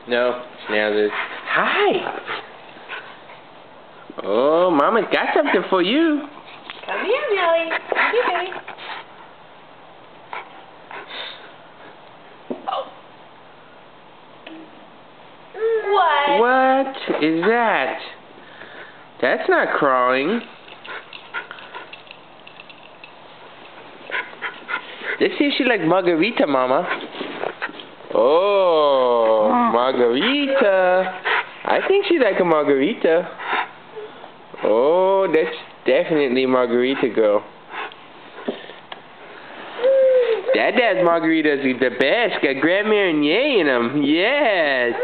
No, Schnauzers. Hi! Oh, Mama's got something for you. Come here, Millie. Come here, baby. Oh. What? What is that? That's not crawling. Let's see if she likes margarita, Mama. Oh, margarita. I think she likes a margarita. Oh, that's definitely margarita girl. Dad's margaritas are the best. Got Grand Marnier in them. Yes.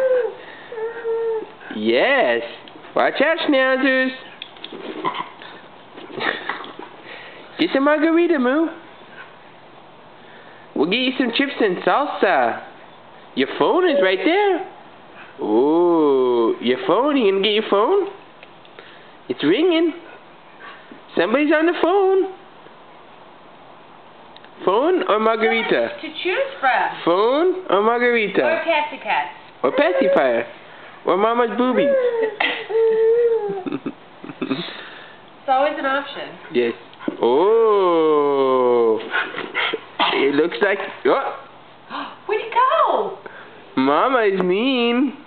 Yes. Watch out, Schnauzers. Get the margarita, Moo. We'll get you some chips and salsa. Your phone is right there. Ooh, your phone. You gonna get your phone? It's ringing. Somebody's on the phone. Phone or margarita? To choose from. Phone or margarita? Or pacifier. Or pacifier. Or Mama's boobies. It's always an option. Yes. Oh. It looks like... Oh. Where'd it go? Mama is mean.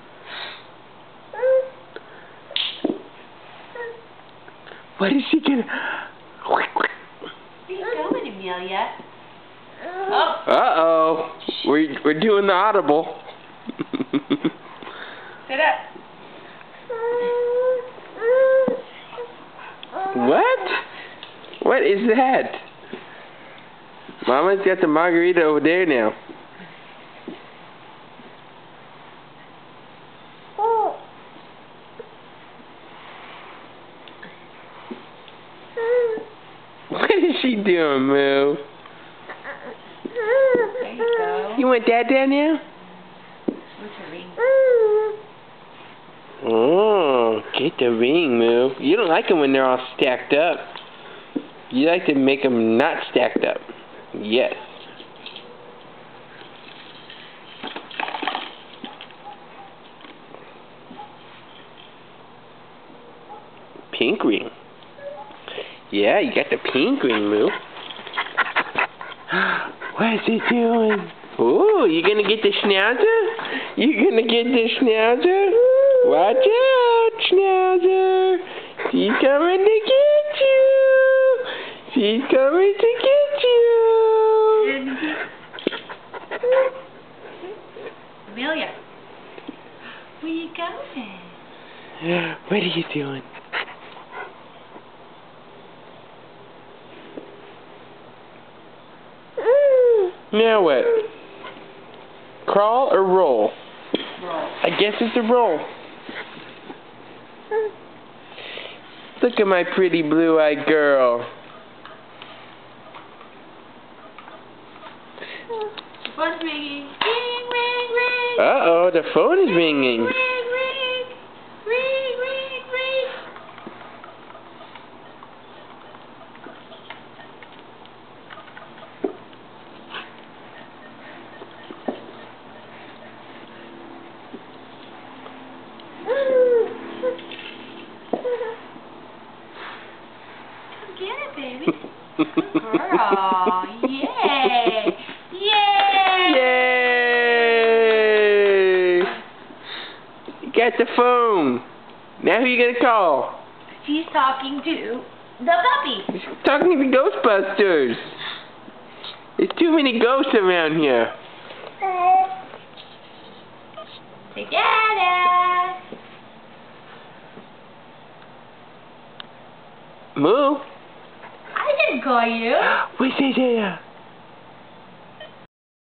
What is she gonna... Where you going, Amelia? Oh. Uh-oh. We're doing the audible. Sit up. What? What is that? Mama's got the margarita over there now. What is she doing, Moo? There you go. You want Dad down there? What's her ring? Oh, get the ring, Moo. You don't like them when they're all stacked up. You like to make them not stacked up. Yes. Pink ring. Yeah, you got the pink ring, Moo. What is he doing? Ooh, you gonna get the Schnauzer? You gonna get the Schnauzer? Watch out, Schnauzer. She's coming to get you. She's coming to get you. Amelia. Where you going? What are you doing? Now what? Crawl or roll? Roll. I guess it's a roll. Look at my pretty blue-eyed girl. The phone's ringing. Ring, ring, ring. Uh-oh, the phone is ringing. Ring, ring. Ring, ring, ring. Get it, baby. Girl. Yay. Yay. Yay! You got the phone. Now who you gonna call? She's talking to the puppy. She's talking to the Ghostbusters. There's too many ghosts around here. Say, Dada. Moo? I didn't call you. What's that there?